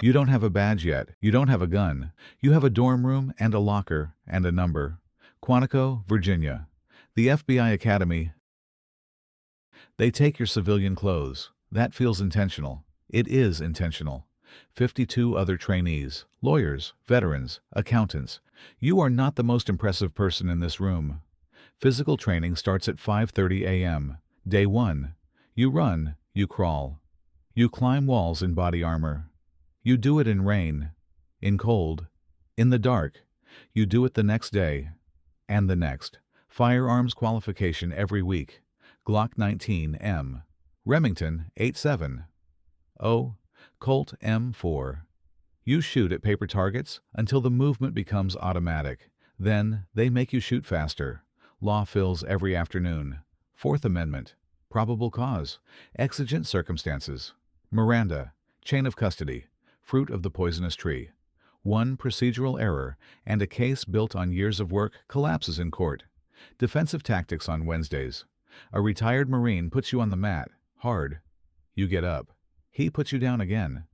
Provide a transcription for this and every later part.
You don't have a badge yet. You don't have a gun. You have a dorm room and a locker and a number. Quantico, Virginia. The FBI Academy. They take your civilian clothes. That feels intentional. It is intentional. 52 other trainees, lawyers, veterans, accountants. You are not the most impressive person in this room. Physical training starts at 5:30 a.m. Day 1. You run, you crawl. You climb walls in body armor. You do it in rain, in cold, in the dark. You do it the next day, and the next. Firearms qualification every week. Glock 19M. Remington 87. O. Colt M4. You shoot at paper targets until the movement becomes automatic. Then they make you shoot faster. Law fills every afternoon. Fourth Amendment. Probable cause. Exigent circumstances. Miranda. Chain of custody. Fruit of the poisonous tree. One procedural error, and a case built on years of work collapses in court. Defensive tactics on Wednesdays. A retired Marine puts you on the mat, hard. You get up. He puts you down again.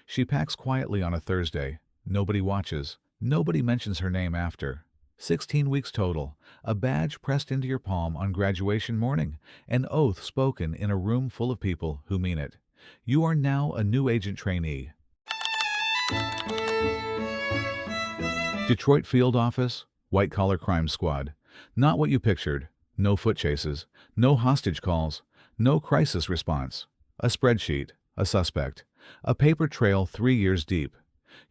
She packs quietly on a Thursday. Nobody watches. Nobody mentions her name after. 16 weeks total. A badge pressed into your palm on graduation morning. An oath spoken in a room full of people who mean it. You are now a new agent trainee. Detroit Field Office, White Collar Crime Squad. Not what you pictured. No foot chases. No hostage calls. No crisis response. A spreadsheet. A suspect. A paper trail 3 years deep.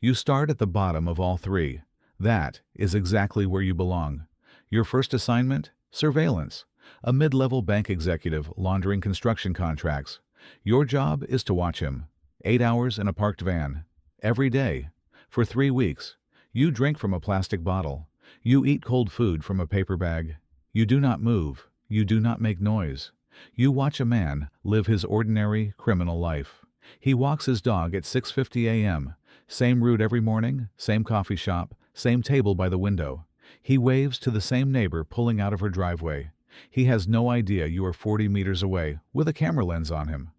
You start at the bottom of all three. That is exactly where you belong. Your first assignment? Surveillance. A mid-level bank executive laundering construction contracts. Your job is to watch him. 8 hours in a parked van. Every day. For 3 weeks. You drink from a plastic bottle. You eat cold food from a paper bag. You do not move. You do not make noise. You watch a man live his ordinary criminal life. He walks his dog at 6:50 a.m. Same route every morning, same coffee shop, same table by the window. He waves to the same neighbor pulling out of her driveway. He has no idea you are 40 meters away with a camera lens on him.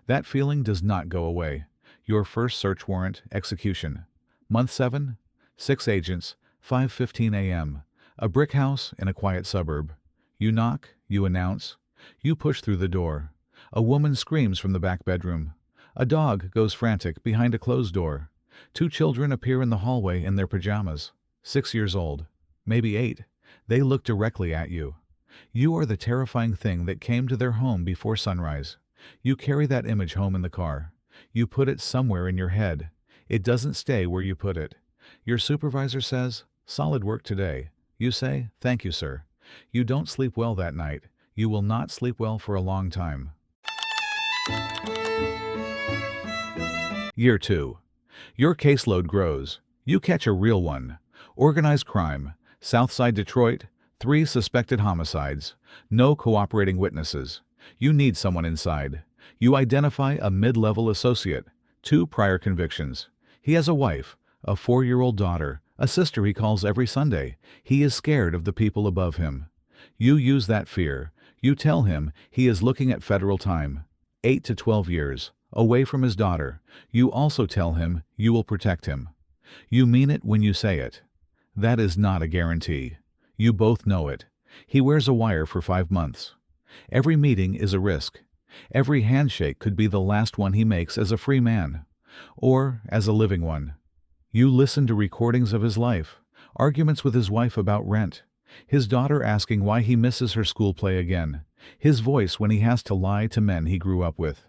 That feeling does not go away. Your first search warrant execution. Month 7, 6 agents, 5:15 a.m. A brick house in a quiet suburb. You knock, you announce. You push through the door. A woman screams from the back bedroom. A dog goes frantic behind a closed door. 2 children appear in the hallway in their pajamas. 6 years old, maybe 8. They look directly at you. You are the terrifying thing that came to their home before sunrise. You carry that image home in the car. You put it somewhere in your head. It doesn't stay where you put it. Your supervisor says, "Solid work today." You say, "Thank you, sir." You don't sleep well that night. You will not sleep well for a long time. Year 2. Your caseload grows. You catch a real one. Organized crime. Southside Detroit. 3 suspected homicides. No cooperating witnesses. You need someone inside. You identify a mid-level associate. 2 prior convictions. He has a wife, a 4-year-old daughter, a sister he calls every Sunday. He is scared of the people above him. You use that fear. You tell him he is looking at federal time. 8 to 12 years. Away from his daughter. You also tell him you will protect him. You mean it when you say it. That is not a guarantee. You both know it. He wears a wire for 5 months. Every meeting is a risk. Every handshake could be the last one he makes as a free man, or as a living one. You listen to recordings of his life, arguments with his wife about rent, his daughter asking why he misses her school play again, his voice when he has to lie to men he grew up with.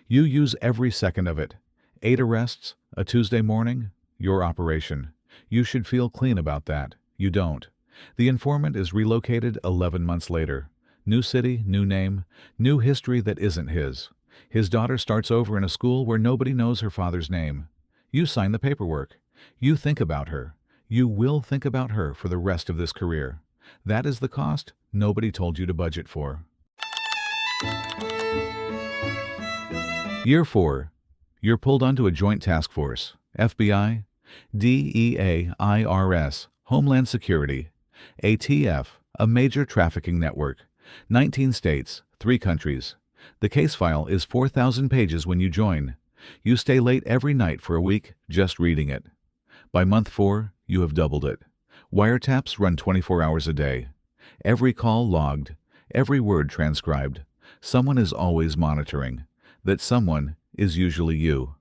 You use every second of it. 8 arrests, a Tuesday morning, your operation. You should feel clean about that. You don't. The informant is relocated 11 months later. New city, new name, new history that isn't his. His daughter starts over in a school where nobody knows her father's name. You sign the paperwork. You think about her. You will think about her for the rest of this career. That is the cost nobody told you to budget for. Year 4. You're pulled onto a joint task force. FBI, DEA, IRS, Homeland Security, ATF, a major trafficking network. 19 states, 3 countries. The case file is 4,000 pages when you join. You stay late every night for a week just reading it. By month 4, you have doubled it. Wiretaps run 24 hours a day. Every call logged, every word transcribed. Someone is always monitoring. That someone is usually you.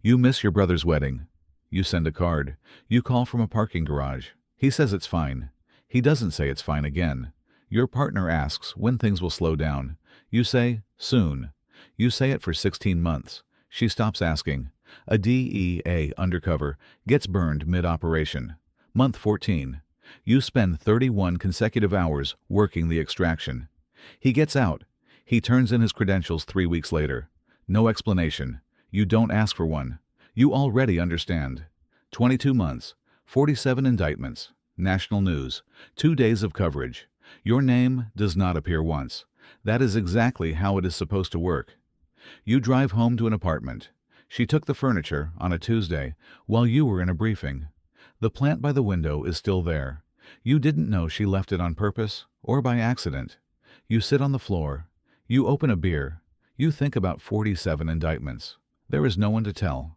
You miss your brother's wedding. You send a card. You call from a parking garage. He says it's fine. He doesn't say it's fine again. Your partner asks when things will slow down. You say, soon. You say it for 16 months. She stops asking. A DEA undercover gets burned mid-operation. Month 14. You spend 31 consecutive hours working the extraction. He gets out. He turns in his credentials 3 weeks later. No explanation. You don't ask for one. You already understand. 22 months, 47 indictments, national news, 2 days of coverage. Your name does not appear once. That is exactly how it is supposed to work. You drive home to an apartment. She took the furniture on a Tuesday while you were in a briefing. The plant by the window is still there. You didn't know she left it on purpose or by accident. You sit on the floor. You open a beer. You think about 47 indictments. There is no one to tell.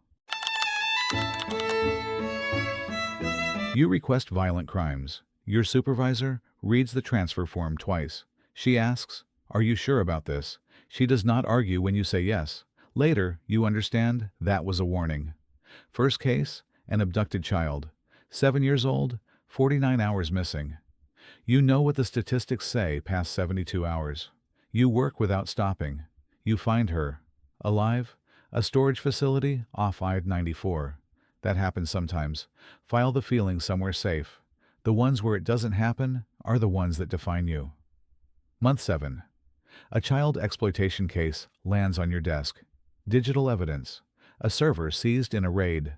You request violent crimes. Your supervisor reads the transfer form twice. She asks, "Are you sure about this?" She does not argue when you say yes. Later, you understand that was a warning. First case, an abducted child. 7 years old, 49 hours missing. You know what the statistics say past 72 hours. You work without stopping. You find her. Alive? A storage facility off I-94. That happens sometimes. File the feeling somewhere safe. The ones where it doesn't happen are the ones that define you. Month 7. A child exploitation case lands on your desk. Digital evidence. A server seized in a raid.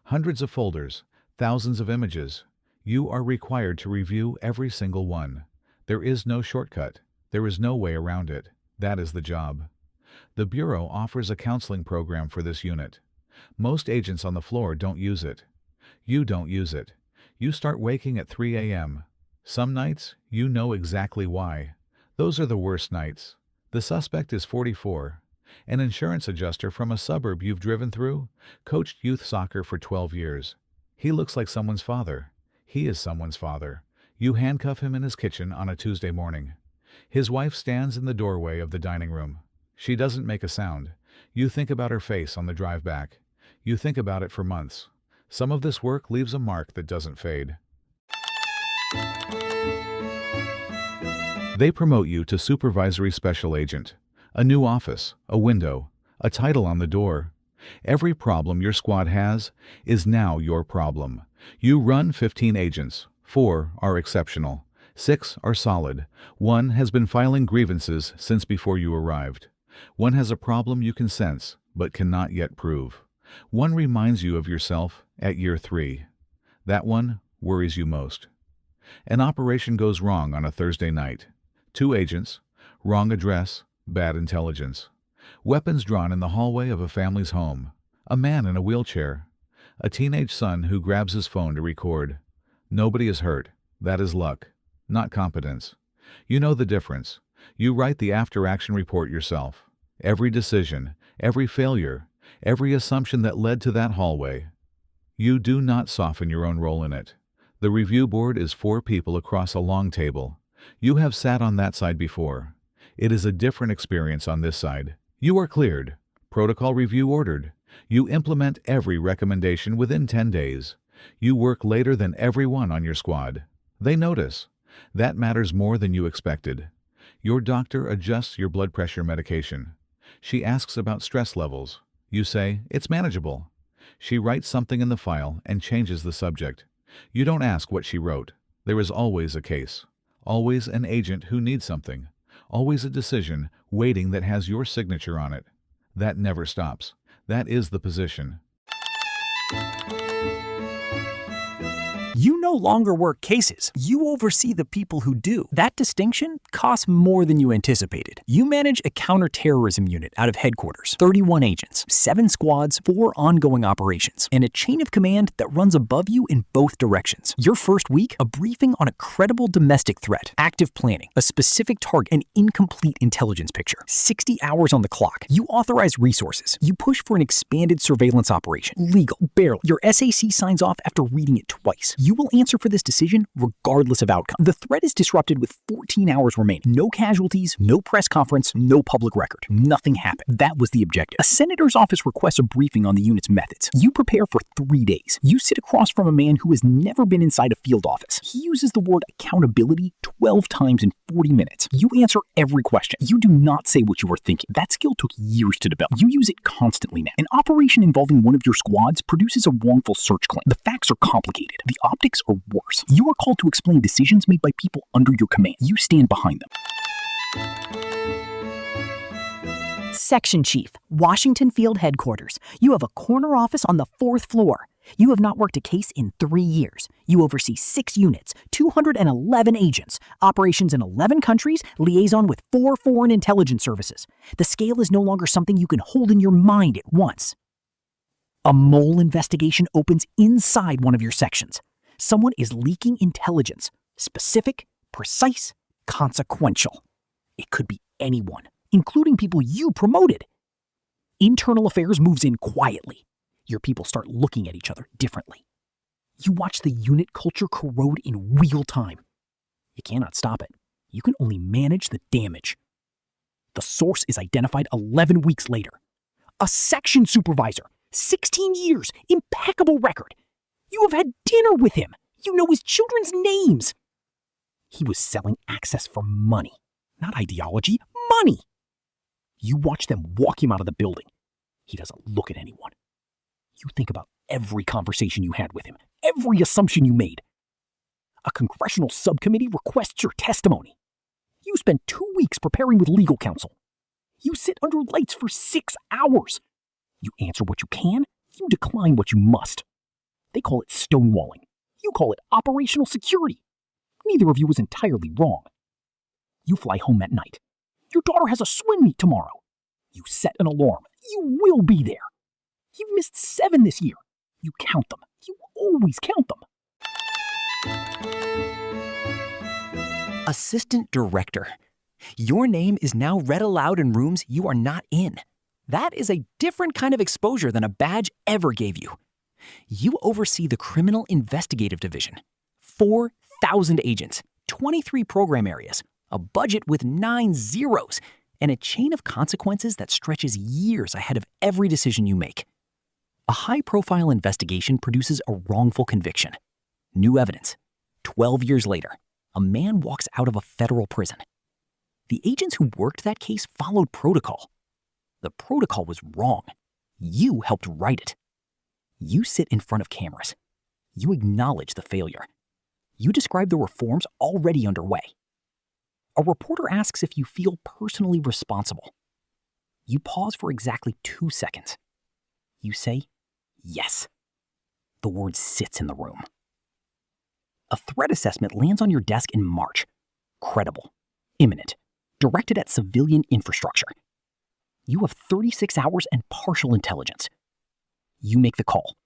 Hundreds of folders. Thousands of images. You are required to review every single one. There is no shortcut. There is no way around it. That is the job. The Bureau offers a counseling program for this unit. Most agents on the floor don't use it. You don't use it. You start waking at 3 a.m. Some nights, you know exactly why. Those are the worst nights. The suspect is 44. An insurance adjuster from a suburb you've driven through, coached youth soccer for 12 years. He looks like someone's father. He is someone's father. You handcuff him in his kitchen on a Tuesday morning. His wife stands in the doorway of the dining room. She doesn't make a sound. You think about her face on the drive back. You think about it for months. Some of this work leaves a mark that doesn't fade. They promote you to Supervisory Special Agent. A new office, a window, a title on the door. Every problem your squad has is now your problem. You run 15 agents. 4 are exceptional. 6 are solid. 1 has been filing grievances since before you arrived. 1 has a problem you can sense, but cannot yet prove. 1 reminds you of yourself at year 3. That one worries you most. An operation goes wrong on a Thursday night. 2 agents, wrong address, bad intelligence. Weapons drawn in the hallway of a family's home. A man in a wheelchair. A teenage son who grabs his phone to record. Nobody is hurt. That is luck, not competence. You know the difference. You write the after-action report yourself. Every decision, every failure, every assumption that led to that hallway. You do not soften your own role in it. The review board is 4 people across a long table. You have sat on that side before. It is a different experience on this side. You are cleared. Protocol review ordered. You implement every recommendation within 10 days. You work later than everyone on your squad. They notice. That matters more than you expected. Your doctor adjusts your blood pressure medication. She asks about stress levels. You say, "It's manageable." She writes something in the file and changes the subject. You don't ask what she wrote. There is always a case. Always an agent who needs something. Always a decision waiting that has your signature on it. That never stops. That is the position. You You no longer work cases. You oversee the people who do. That distinction costs more than you anticipated. You manage a counterterrorism unit out of headquarters, 31 agents, 7 squads, 4 ongoing operations, and a chain of command that runs above you in both directions. Your first week, a briefing on a credible domestic threat, active planning, a specific target, an incomplete intelligence picture. 60 hours on the clock. You authorize resources. You push for an expanded surveillance operation. Legal. Barely. Your SAC signs off after reading it twice. You will answer for this decision regardless of outcome. The threat is disrupted with 14 hours remaining. No casualties, no press conference, no public record. Nothing happened. That was the objective. A senator's office requests a briefing on the unit's methods. You prepare for 3 days. You sit across from a man who has never been inside a field office. He uses the word accountability 12 times in 40 minutes. You answer every question. You do not say what you were thinking. That skill took years to develop. You use it constantly now. An operation involving one of your squads produces a wrongful search claim. The facts are complicated. The optics are worse. You are called to explain decisions made by people under your command. You stand behind them. Section Chief, Washington Field Headquarters. You have a corner office on the 4th floor. You have not worked a case in 3 years. You oversee 6 units, 211 agents, operations in 11 countries, liaison with 4 foreign intelligence services. The scale is no longer something you can hold in your mind at once. A mole investigation opens inside one of your sections. Someone is leaking intelligence. Specific, precise, consequential. It could be anyone, including people you promoted. Internal Affairs moves in quietly. Your people start looking at each other differently. You watch the unit culture corrode in real time. You cannot stop it. You can only manage the damage. The source is identified 11 weeks later. A section supervisor, 16 years, impeccable record. You have had dinner with him. You know his children's names. He was selling access for money, not ideology, money. You watch them walk him out of the building. He doesn't look at anyone. You think about every conversation you had with him, every assumption you made. A congressional subcommittee requests your testimony. You spend 2 weeks preparing with legal counsel. You sit under lights for 6 hours. You answer what you can, you decline what you must. They call it stonewalling. You call it operational security. Neither of you is entirely wrong. You fly home at night. Your daughter has a swim meet tomorrow. You set an alarm. You will be there. You've missed 7 this year. You count them. You always count them. Assistant Director. Your name is now read aloud in rooms you are not in. That is a different kind of exposure than a badge ever gave you. You oversee the Criminal Investigative Division. 4,000 agents, 23 program areas, a budget with 9 zeros, and a chain of consequences that stretches years ahead of every decision you make. A high-profile investigation produces a wrongful conviction. New evidence. 12 years later, a man walks out of a federal prison. The agents who worked that case followed protocol. The protocol was wrong. You helped write it. You sit in front of cameras. You acknowledge the failure. You describe the reforms already underway. A reporter asks if you feel personally responsible. You pause for exactly 2 seconds. You say, yes. The word sits in the room. A threat assessment lands on your desk in March. Credible, imminent, directed at civilian infrastructure. You have 36 hours and partial intelligence. You make the call.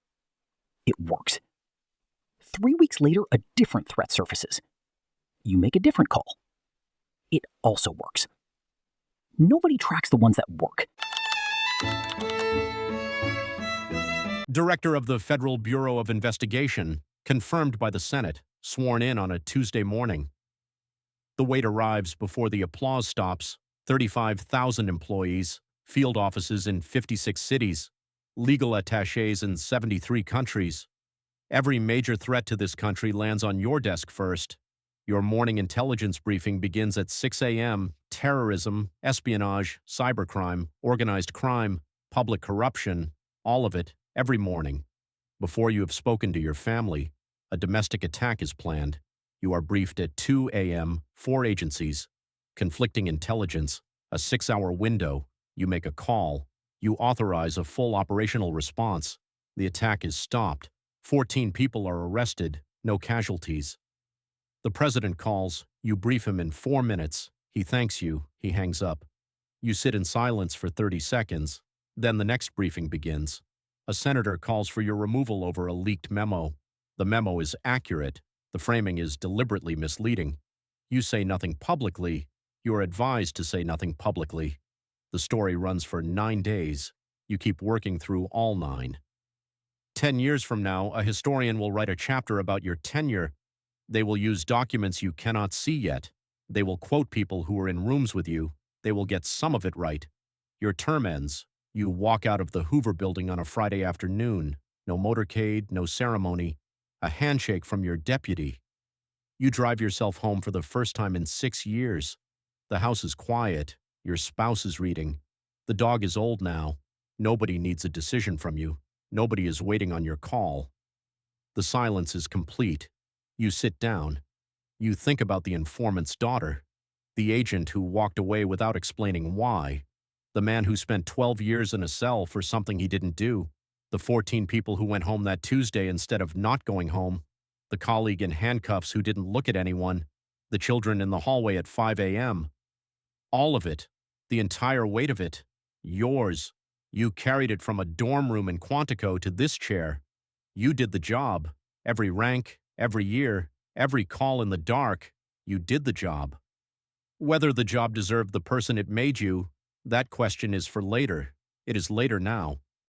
It works. 3 weeks later, a different threat surfaces. You make a different call. It also works. Nobody tracks the ones that work. Director of the Federal Bureau of Investigation, confirmed by the Senate, sworn in on a Tuesday morning. The wait arrives before the applause stops. 35,000 employees, field offices in 56 cities, legal attachés in 73 countries. Every major threat to this country lands on your desk first. Your morning intelligence briefing begins at 6 a.m. Terrorism, espionage, cybercrime, organized crime, public corruption, all of it, every morning. Before you have spoken to your family, a domestic attack is planned. You are briefed at 2 a.m., 4 agencies, conflicting intelligence, a 6-hour window. You make a call. You authorize a full operational response. The attack is stopped. 14 people are arrested. No casualties. The president calls, you brief him in 4 minutes, he thanks you, he hangs up. You sit in silence for 30 seconds, then the next briefing begins. A senator calls for your removal over a leaked memo. The memo is accurate, the framing is deliberately misleading. You say nothing publicly, you are advised to say nothing publicly. The story runs for 9 days. You keep working through all 9. 10 years from now, a historian will write a chapter about your tenure. They will use documents you cannot see yet. They will quote people who were in rooms with you. They will get some of it right. Your term ends. You walk out of the Hoover building on a Friday afternoon. No motorcade, no ceremony. A handshake from your deputy. You drive yourself home for the first time in 6 years. The house is quiet. Your spouse is reading. The dog is old now. Nobody needs a decision from you. Nobody is waiting on your call. The silence is complete. You sit down. You think about the informant's daughter, the agent who walked away without explaining why, the man who spent 12 years in a cell for something he didn't do, the 14 people who went home that Tuesday instead of not going home, the colleague in handcuffs who didn't look at anyone, the children in the hallway at 5 a.m. All of it, the entire weight of it, yours. You carried it from a dorm room in Quantico to this chair. You did the job. Every rank, every year, every call in the dark, you did the job. Whether the job deserved the person it made you, that question is for later. It is later now.